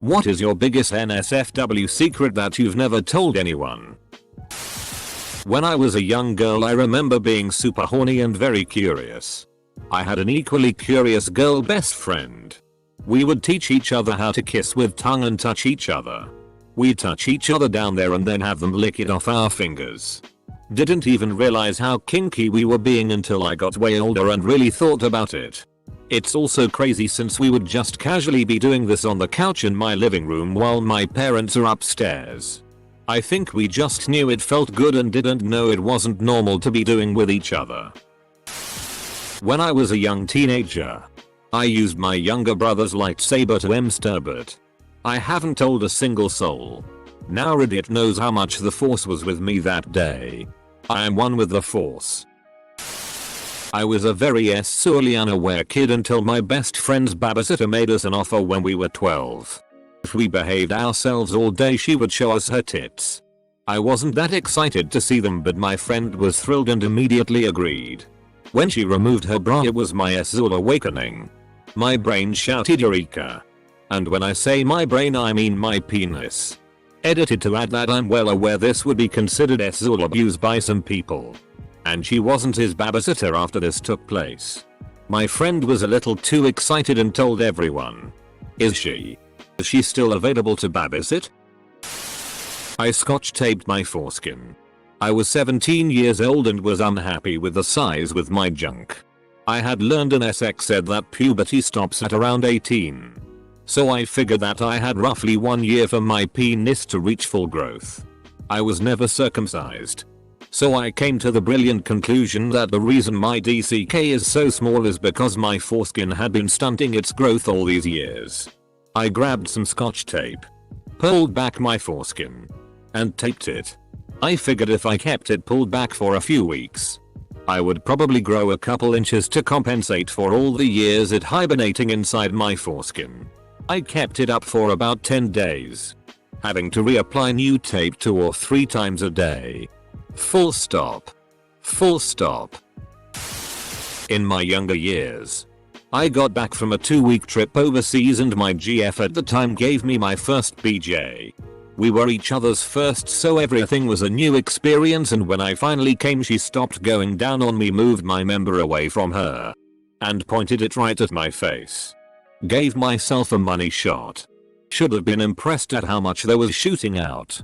What is your biggest NSFW secret that you've never told anyone? When I was a young girl, I remember being super horny and very curious. I had an equally curious girl best friend. We would teach each other how to kiss with tongue and touch each other. We'd touch each other down there and then have them lick it off our fingers. Didn't even realize how kinky we were being until I got way older and really thought about it. It's also crazy since we would just casually be doing this on the couch in my living room while my parents are upstairs. I think we just knew it felt good and didn't know it wasn't normal to be doing with each other. When I was a young teenager, I used my younger brother's lightsaber to masturbate. I haven't told a single soul. Now Reddit knows how much the Force was with me that day. I am one with the Force. I was a very sorely unaware kid until my best friend's babysitter made us an offer when we were 12. If we behaved ourselves all day, she would show us her tits. I wasn't that excited to see them, but my friend was thrilled and immediately agreed. When she removed her bra, it was my Azul awakening. My brain shouted Eureka. And when I say my brain, I mean my penis. Edited to add that I'm well aware this would be considered Azul abuse by some people. And she wasn't his babysitter after this took place. My friend was a little too excited and told everyone. Is she still available to babysit? I scotch taped my foreskin. I was 17 years old and was unhappy with the size with my junk. I had learned an SX said that puberty stops at around 18. So I figured that I had roughly 1 year for my penis to reach full growth. I was never circumcised. So I came to the brilliant conclusion that the reason my DCK is so small is because my foreskin had been stunting its growth all these years. I grabbed some scotch tape, pulled back my foreskin, and taped it. I figured if I kept it pulled back for a few weeks, I would probably grow a couple inches to compensate for all the years it hibernating inside my foreskin. I kept it up for about 10 days, having to reapply new tape 2 or 3 times a day. Full stop. Full stop. In my younger years, I got back from a 2-week trip overseas and my GF at the time gave me my first BJ. We were each other's first, so everything was a new experience, and when I finally came, she stopped going down on me, moved my member away from her, and pointed it right at my face. Gave myself a money shot. Should have been impressed at how much there was shooting out.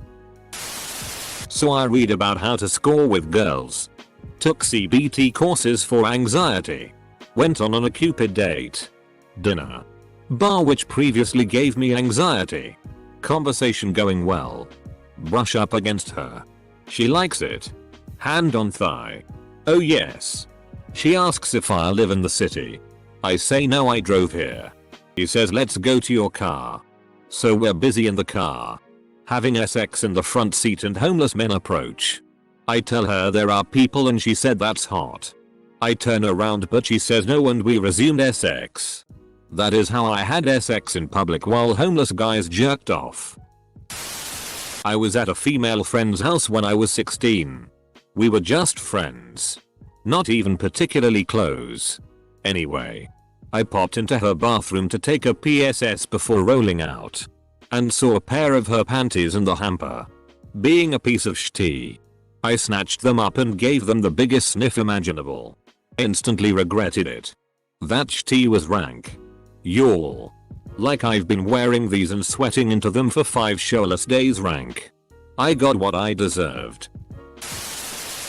So I read about how to score with girls. Took CBT courses for anxiety. Went on a Cupid date. Dinner. Bar which previously gave me anxiety. Conversation going well. Brush up against her. She likes it. Hand on thigh. Oh yes. She asks if I live in the city. I say no, I drove here. He says let's go to your car. So we're busy in the car, having SX in the front seat, and homeless men approach. I tell her there are people and she said that's hot. I turn around but she says no and we resumed SX. That is how I had SX in public while homeless guys jerked off. I was at a female friend's house when I was 16. We were just friends. Not even particularly close. Anyway, I popped into her bathroom to take a PSS before rolling out, and saw a pair of her panties in the hamper. Being a piece of shitty, I snatched them up and gave them the biggest sniff imaginable. Instantly regretted it. That shitty was rank. Y'all. Like I've been wearing these and sweating into them for 5 showless days rank. I got what I deserved.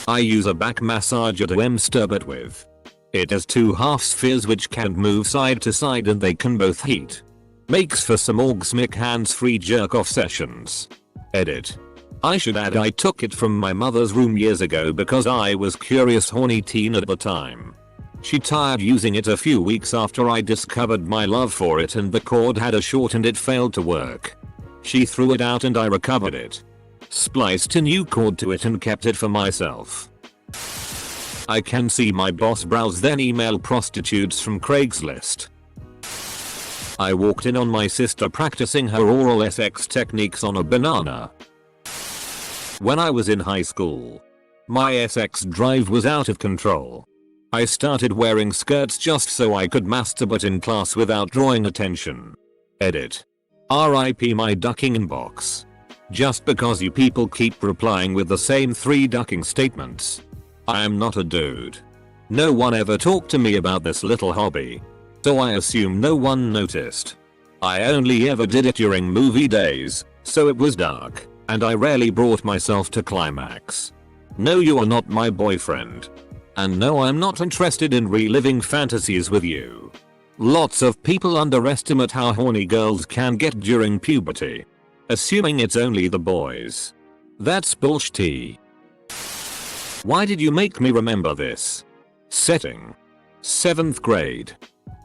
I use a back massager to masturbate with. It has 2 half spheres which can move side to side and they can both heat. Makes for some orgasmic hands-free jerk-off sessions. Edit. I should add I took it from my mother's room years ago because I was curious horny teen at the time. She tired using it a few weeks after I discovered my love for it, and the cord had a short and it failed to work. She threw it out and I recovered it. Spliced a new cord to it and kept it for myself. I can see my boss browse then email prostitutes from Craigslist. I walked in on my sister practicing her oral SX techniques on a banana. When I was in high school, my SX drive was out of control. I started wearing skirts just so I could masturbate in class without drawing attention. Edit. RIP my ducking inbox. Just because you people keep replying with the same 3 ducking statements. I am not a dude. No one ever talked to me about this little hobby. So I assume no one noticed. I only ever did it during movie days, so it was dark, and I rarely brought myself to climax. No, you are not my boyfriend. And no, I'm not interested in reliving fantasies with you. Lots of people underestimate how horny girls can get during puberty. Assuming it's only the boys. That's bullshit. Why did you make me remember this? Setting. 7th grade.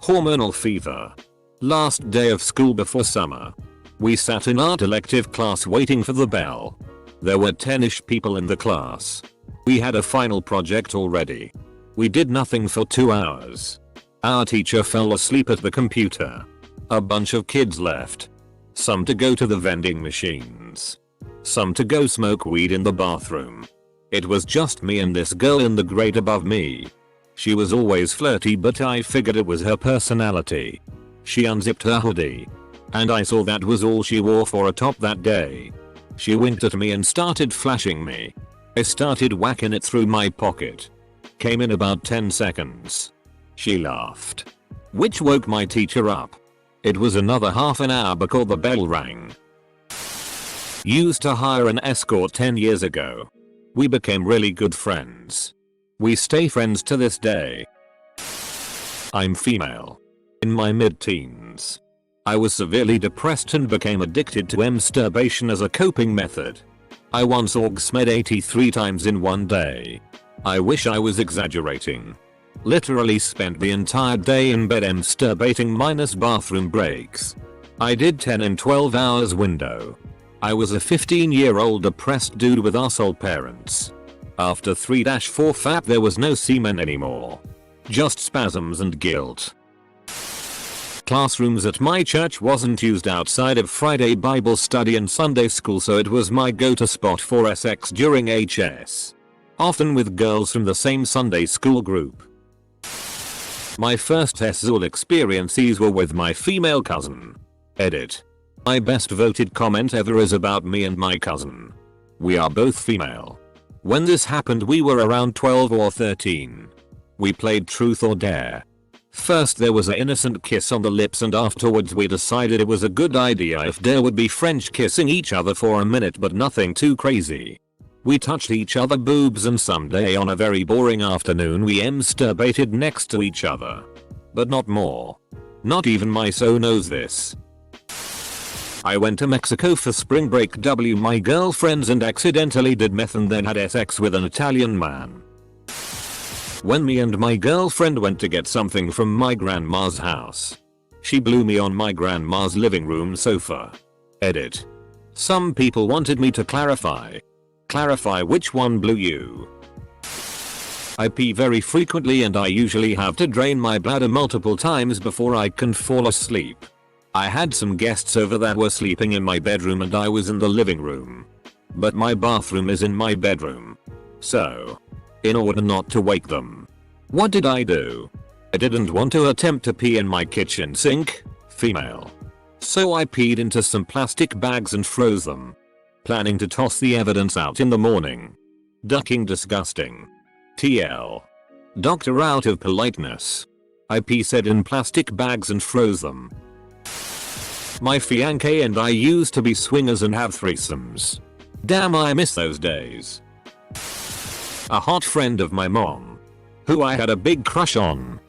Hormonal fever. Last day of school before summer. We sat in art elective class waiting for the bell. There were 10ish people in the class. We had a final project already. We did nothing for 2 hours. Our teacher fell asleep at the computer. A bunch of kids left. Some to go to the vending machines. Some to go smoke weed in the bathroom. It was just me and this girl in the grade above me. She was always flirty, but I figured it was her personality. She unzipped her hoodie. And I saw that was all she wore for a top that day. She winked at me and started flashing me. I started whacking it through my pocket. Came in about 10 seconds. She laughed. Which woke my teacher up. It was another half an hour before the bell rang. Used to hire an escort 10 years ago. We became really good friends. We stay friends to this day. I'm female. In my mid-teens. I was severely depressed and became addicted to masturbation as a coping method. I once orgasmed 83 times in one day. I wish I was exaggerating. Literally spent the entire day in bed masturbating minus bathroom breaks. I did 10 and 12 hours window. I was a 15-year-old depressed dude with arsehole parents. After 3-4 fap there was no semen anymore. Just spasms and guilt. Classrooms at my church wasn't used outside of Friday Bible study and Sunday school, so it was my go-to spot for sex during HS. Often with girls from the same Sunday school group. My first sexual experiences were with my female cousin. Edit. My best voted comment ever is about me and my cousin. We are both female. When this happened we were around 12 or 13. We played truth or dare. First there was an innocent kiss on the lips, and afterwards we decided it was a good idea if dare would be French kissing each other for a minute, but nothing too crazy. We touched each other boobs, and someday on a very boring afternoon we masturbated next to each other. But not more. Not even my so knows this. I went to Mexico for spring break my girlfriends and accidentally did meth and then had sex with an Italian man. When me and my girlfriend went to get something from my grandma's house. She blew me on my grandma's living room sofa. Edit. Some people wanted me to clarify. Clarify which one blew you. I pee very frequently and I usually have to drain my bladder multiple times before I can fall asleep. I had some guests over that were sleeping in my bedroom and I was in the living room. But my bathroom is in my bedroom. So, in order not to wake them, what did I do? I didn't want to attempt to pee in my kitchen sink, female. So I peed into some plastic bags and froze them. Planning to toss the evidence out in the morning. Ducking disgusting. TL. Doctor out of politeness. I pee-said in plastic bags and froze them. My fiancé and I used to be swingers and have threesomes. Damn, I miss those days. A hot friend of my mom, who I had a big crush on,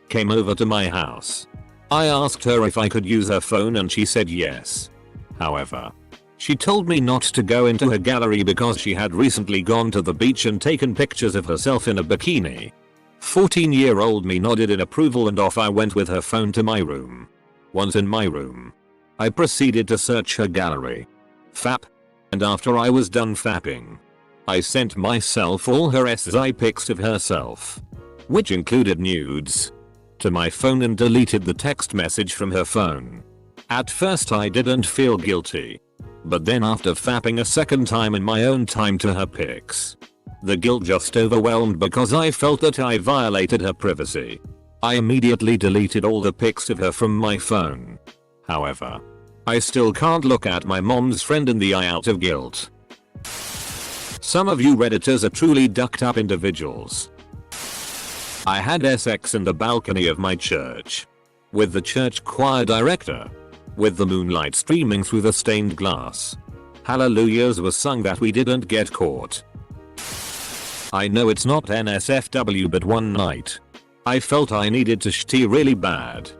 came over to my house. I asked her if I could use her phone and she said yes. However, she told me not to go into her gallery because she had recently gone to the beach and taken pictures of herself in a bikini. 14-year-old me nodded in approval and off I went with her phone to my room. Once in my room, I proceeded to search her gallery. Fap. And after I was done fapping, I sent myself all her SI pics of herself, which included nudes, to my phone and deleted the text message from her phone. At first I didn't feel guilty, but then after fapping a second time in my own time to her pics, the guilt just overwhelmed because I felt that I violated her privacy. I immediately deleted all the pics of her from my phone. However, I still can't look at my mom's friend in the eye out of guilt. Some of you Redditors are truly ducked up individuals. I had sex in the balcony of my church. With the church choir director. With the moonlight streaming through the stained glass. Hallelujahs were sung that we didn't get caught. I know it's not NSFW, but one night I felt I needed to shitty really bad.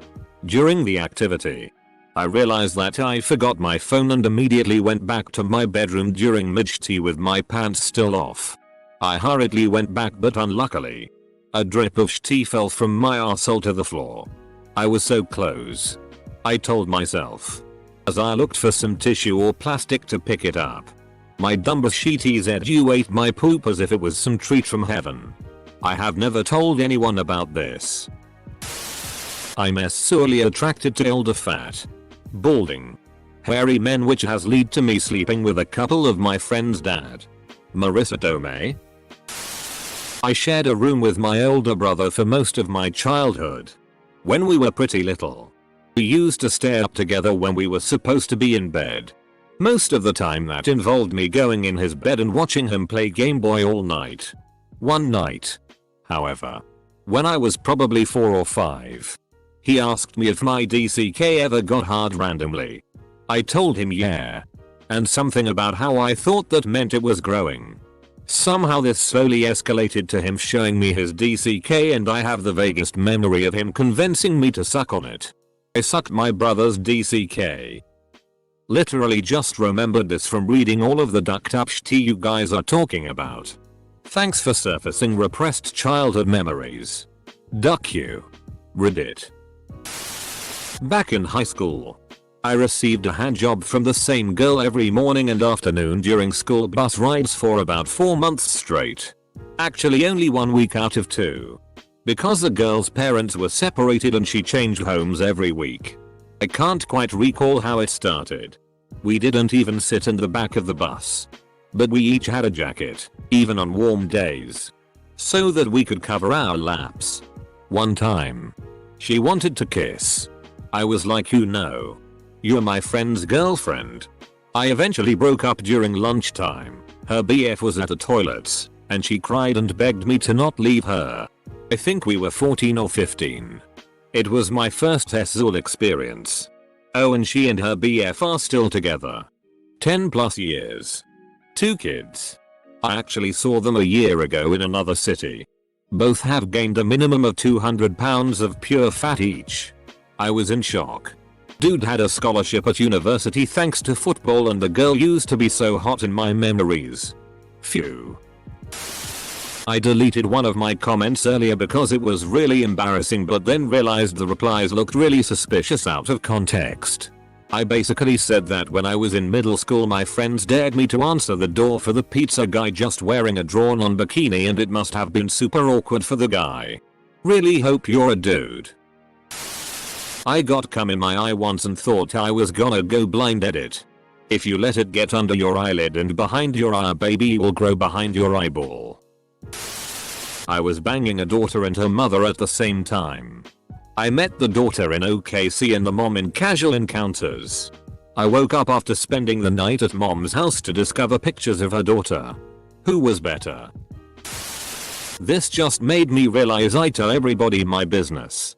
During the activity, I realized that I forgot my phone and immediately went back to my bedroom during mid-shitty with my pants still off. I hurriedly went back, but unluckily, a drip of shitty fell from my arsehole to the floor. I was so close. I told myself, as I looked for some tissue or plastic to pick it up. My dumb shitty said, "You ate my poop," as if it was some treat from heaven. I have never told anyone about this. I'm sorely attracted to older, fat, balding, hairy men, which has led to me sleeping with a couple of my friend's dad. Marissa Tomei. I shared a room with my older brother for most of my childhood. When we were pretty little, we used to stay up together when we were supposed to be in bed. Most of the time that involved me going in his bed and watching him play Game Boy all night. One night, however, when I was probably 4 or 5, he asked me if my DCK ever got hard randomly. I told him yeah, and something about how I thought that meant it was growing. Somehow this slowly escalated to him showing me his DCK, and I have the vaguest memory of him convincing me to suck on it. I sucked my brother's DCK. Literally just remembered this from reading all of the ducked up shit you guys are talking about. Thanks for surfacing repressed childhood memories. Duck you. Reddit. Back in high school, I received a hand job from the same girl every morning and afternoon during school bus rides for about 4 months straight. Actually only 1 week out of 2. Because the girl's parents were separated and she changed homes every week. I can't quite recall how it started. We didn't even sit in the back of the bus. But we each had a jacket, even on warm days, so that we could cover our laps. One time, she wanted to kiss. I was like, "You know, you're my friend's girlfriend." I eventually broke up during lunchtime. Her BF was at the toilets, and she cried and begged me to not leave her. I think we were 14 or 15. It was my first SZOL experience. Oh, and she and her BF are still together. 10 plus years. 2 kids. I actually saw them a year ago in another city. Both have gained a minimum of 200 pounds of pure fat each. I was in shock. Dude had a scholarship at university thanks to football, and the girl used to be so hot in my memories. Phew. I deleted one of my comments earlier because it was really embarrassing, but then realized the replies looked really suspicious out of context. I basically said that when I was in middle school my friends dared me to answer the door for the pizza guy just wearing a drawn on bikini, and it must have been super awkward for the guy. Really hope you're a dude. I got cum in my eye once and thought I was gonna go blind edit. If you let it get under your eyelid and behind your eye, baby will grow behind your eyeball. I was banging a daughter and her mother at the same time. I met the daughter in OKC and the mom in casual encounters. I woke up after spending the night at mom's house to discover pictures of her daughter. Who was better? This just made me realize I tell everybody my business.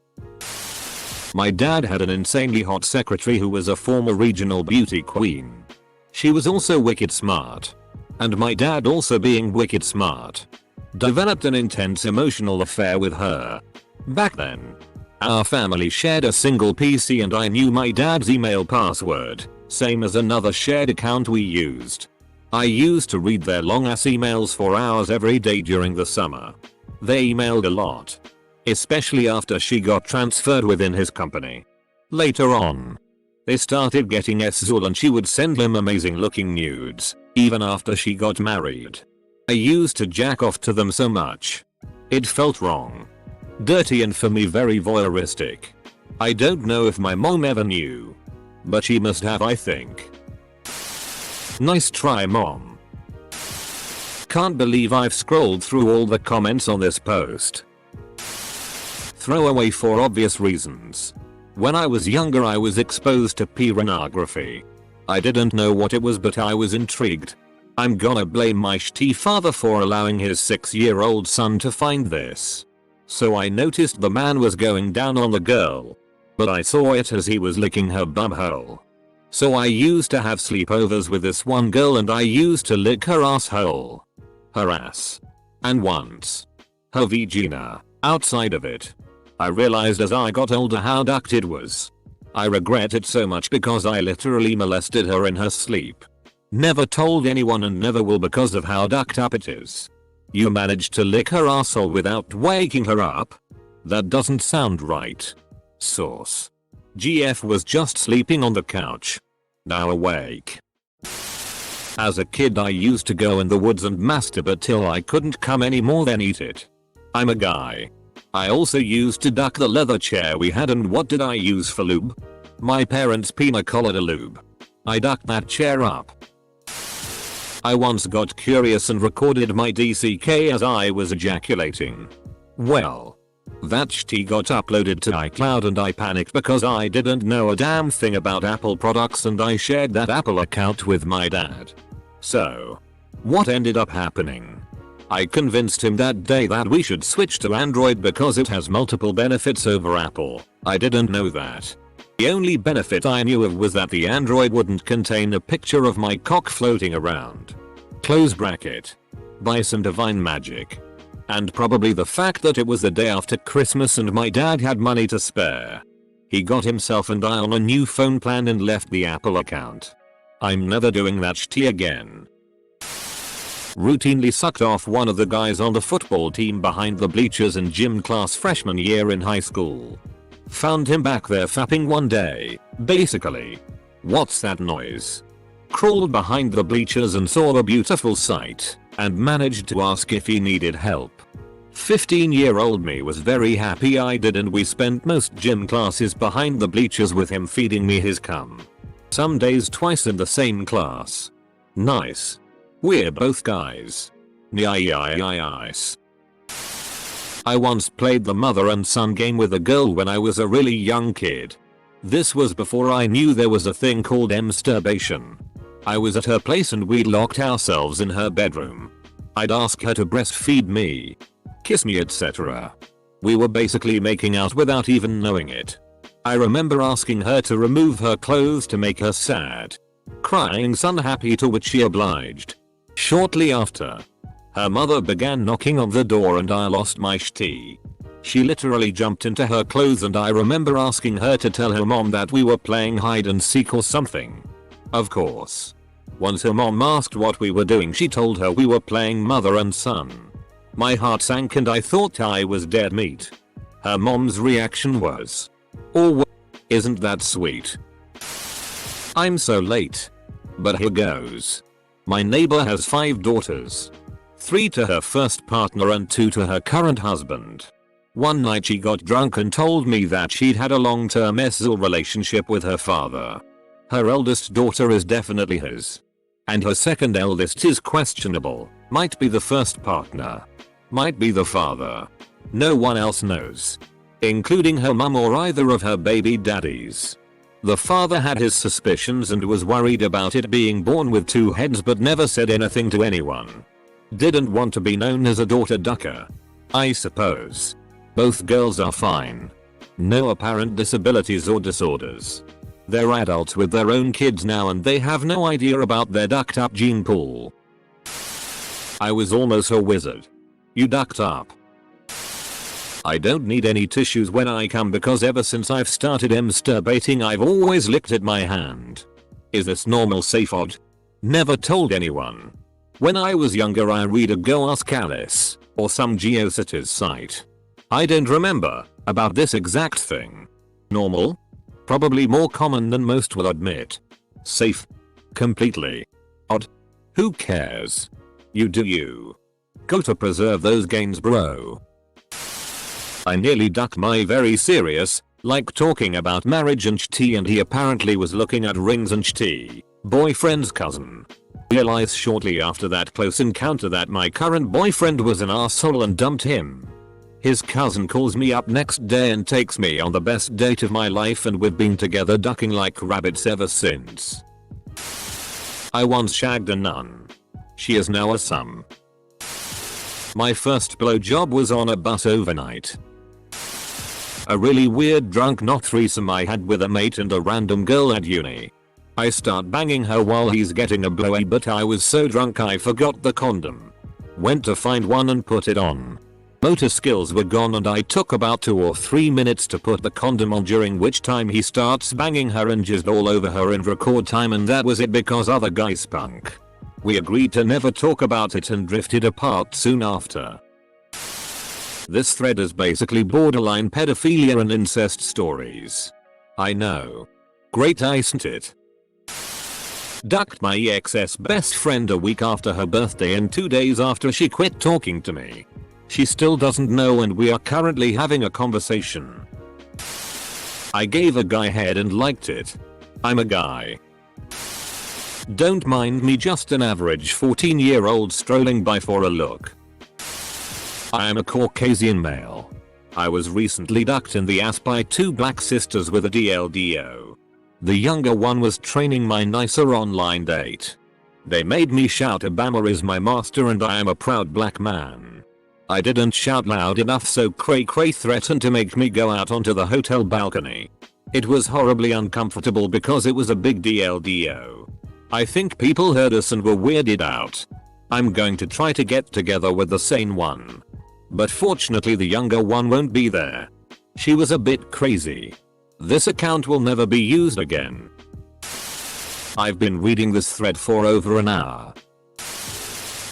My dad had an insanely hot secretary who was a former regional beauty queen. She was also wicked smart. And my dad, also being wicked smart, developed an intense emotional affair with her. Back then, our family shared a single PC and I knew my dad's email password, same as another shared account we used. I used to read their long ass emails for hours every day during the summer. They emailed a lot. Especially after she got transferred within his company. Later on, they started getting SZOL and she would send him amazing looking nudes, even after she got married. I used to jack off to them so much. It felt wrong. Dirty and for me very voyeuristic. I don't know if my mom ever knew. But she must have, I think. Nice try, mom. Can't believe I've scrolled through all the comments on this post. Throwaway for obvious reasons. When I was younger I was exposed to pornography. I didn't know what it was but I was intrigued. I'm gonna blame my shitty father for allowing his 6-year-old son to find this. So I noticed the man was going down on the girl. But I saw it as he was licking her bumhole. So I used to have sleepovers with this one girl and I used to lick her asshole. Her ass. And once. Her vagina. Outside of it. I realized as I got older how ducked it was. I regret it so much because I literally molested her in her sleep. Never told anyone and never will because of how ducked up it is. You managed to lick her asshole without waking her up? That doesn't sound right. Source. GF was just sleeping on the couch. Now awake. As a kid I used to go in the woods and masturbate till I couldn't come anymore then eat it. I'm a guy. I also used to duck the leather chair we had and what did I use for lube? My parents' pina colada lube. I ducked that chair up. I once got curious and recorded my DCK as I was ejaculating. Well. That shit got uploaded to iCloud and I panicked because I didn't know a damn thing about Apple products and I shared that Apple account with my dad. So. What ended up happening? I convinced him that day that we should switch to Android because it has multiple benefits over Apple. I didn't know that. The only benefit I knew of was that the Android wouldn't contain a picture of my cock floating around. Close bracket. By some divine magic. And probably the fact that it was the day after Christmas and my dad had money to spare. He got himself and I on a new phone plan and left the Apple account. I'm never doing that shit again. Routinely sucked off one of the guys on the football team behind the bleachers in gym class freshman year in high school. Found him back there fapping one day, basically. What's that noise? Crawled behind the bleachers and saw a beautiful sight, and managed to ask if he needed help. 15-year-old me was very happy I did and we spent most gym classes behind the bleachers with him feeding me his cum. Some days twice in the same class. Nice. We're both guys. Nice. I once played the mother and son game with a girl when I was a really young kid. This was before I knew there was a thing called masturbation. I was at her place and we locked ourselves in her bedroom. I'd ask her to breastfeed me, kiss me, etc. We were basically making out without even knowing it. I remember asking her to remove her clothes to make her sad. Crying son happy, to which she obliged. Shortly after, her mother began knocking on the door and I lost my shit. She literally jumped into her clothes and I remember asking her to tell her mom that we were playing hide and seek or something. Of course. Once her mom asked what we were doing, she told her we were playing mother and son. My heart sank and I thought I was dead meat. Her mom's reaction was, "Oh, isn't that sweet?" I'm so late. But here goes. My neighbor has 5 daughters. 3 to her first partner and 2 to her current husband. One night she got drunk and told me that she'd had a long-term SL relationship with her father. Her eldest daughter is definitely his. And her second eldest is questionable, might be the first partner. Might be the father. No one else knows. Including her mum or either of her baby daddies. The father had his suspicions and was worried about it being born with 2 heads but never said anything to anyone. Didn't want to be known as a daughter ducker. I suppose. Both girls are fine. No apparent disabilities or disorders. They're adults with their own kids now and they have no idea about their ducked up gene pool. I was almost a wizard. You ducked up. I don't need any tissues when I come because ever since I've started masturbating I've always licked at my hand. Is this normal, safe, odd? Never told anyone. When I was younger I read a Go Ask Alice or some GeoCities site. I don't remember about this exact thing. Normal? Probably more common than most will admit. Safe? Completely. Odd? Who cares? You do you. Go to preserve those gains, bro. I nearly ducked my very serious, like talking about marriage and shitty, and he apparently was looking at rings and shitty, boyfriend's cousin. Realized shortly after that close encounter that my current boyfriend was an asshole and dumped him. His cousin calls me up next day and takes me on the best date of my life, and we've been together ducking like rabbits ever since. I once shagged a nun. She is now a sum. My first blowjob was on a bus overnight. A really weird drunk not threesome I had with a mate and a random girl at uni. I start banging her while he's getting a blowy, but I was so drunk I forgot the condom. Went to find one and put it on. Motor skills were gone and I took about 2 or 3 minutes to put the condom on, during which time he starts banging her and jizzed all over her in record time, and that was it because other guy spunk. We agreed to never talk about it and drifted apart soon after. This thread is basically borderline pedophilia and incest stories. I know. Great, isn't it? Ducked my ex's best friend a week after her birthday and 2 days after she quit talking to me. She still doesn't know and we are currently having a conversation. I gave a guy head and liked it. I'm a guy. Don't mind me, just an average 14-year-old strolling by for a look. I am a Caucasian male. I was recently ducked in the ass by 2 black sisters with a DLDO. The younger one was training my nicer online date. They made me shout Obama is my master and I am a proud black man. I didn't shout loud enough, so Cray Cray threatened to make me go out onto the hotel balcony. It was horribly uncomfortable because it was a big DLDO. I think people heard us and were weirded out. I'm going to try to get together with the sane one. But fortunately the younger one won't be there. She was a bit crazy. This account will never be used again. I've been reading this thread for over an hour.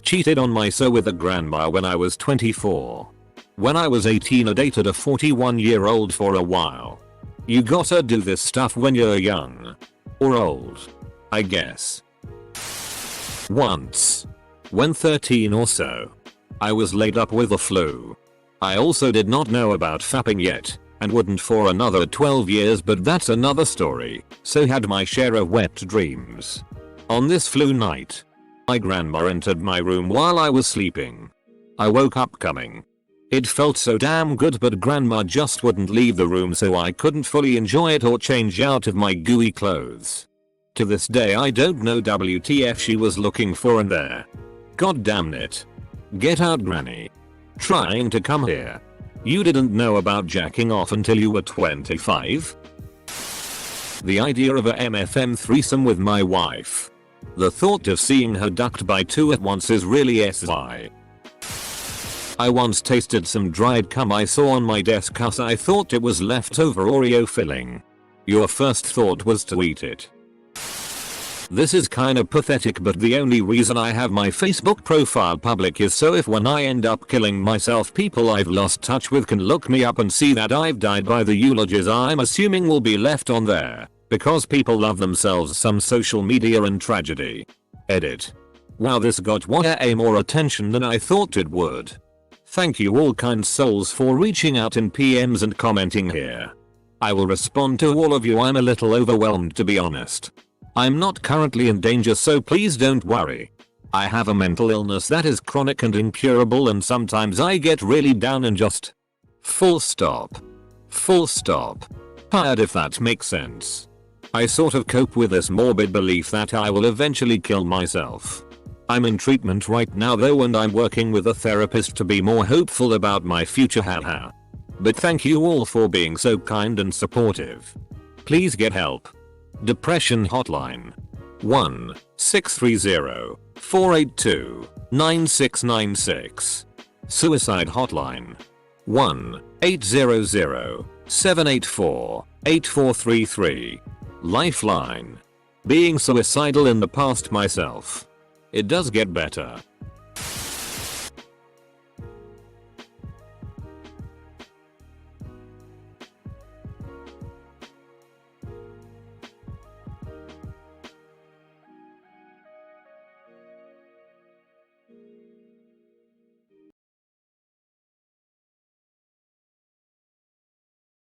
Cheated on my so with a grandma when I was 24. When I was 18 I dated a 41-year-old for a while. You gotta do this stuff when you're young. Or old. I guess. Once. When 13 or so. I was laid up with the flu. I also did not know about fapping yet, and wouldn't for another 12 years, but that's another story, so had my share of wet dreams. On this flu night, my grandma entered my room while I was sleeping. I woke up coming. It felt so damn good, but grandma just wouldn't leave the room, so I couldn't fully enjoy it or change out of my gooey clothes. To this day I don't know WTF she was looking for in there. God damn it. Get out, granny. Trying to come here. You didn't know about jacking off until you were 25? The idea of a MFM threesome with my wife. The thought of seeing her ducked by 2 at once is really SI. I once tasted some dried cum I saw on my desk cause I thought it was leftover Oreo filling. Your first thought was to eat it. This is kinda pathetic, but the only reason I have my Facebook profile public is so if when I end up killing myself, people I've lost touch with can look me up and see that I've died by the eulogies I'm assuming will be left on there. Because people love themselves some social media and tragedy. Edit. Wow, this got way more attention than I thought it would. Thank you all kind souls for reaching out in PMs and commenting here. I will respond to all of you. I'm a little overwhelmed, to be honest. I'm not currently in danger, so please don't worry. I have a mental illness that is chronic and incurable, and sometimes I get really down and just full stop. Full stop. Tired, if that makes sense. I sort of cope with this morbid belief that I will eventually kill myself. I'm in treatment right now though, and I'm working with a therapist to be more hopeful about my future, haha. But thank you all for being so kind and supportive. Please get help. Depression hotline. 1-630-482-9696. Suicide hotline. 1-800-784-8433. Lifeline. Being suicidal in the past myself. It does get better.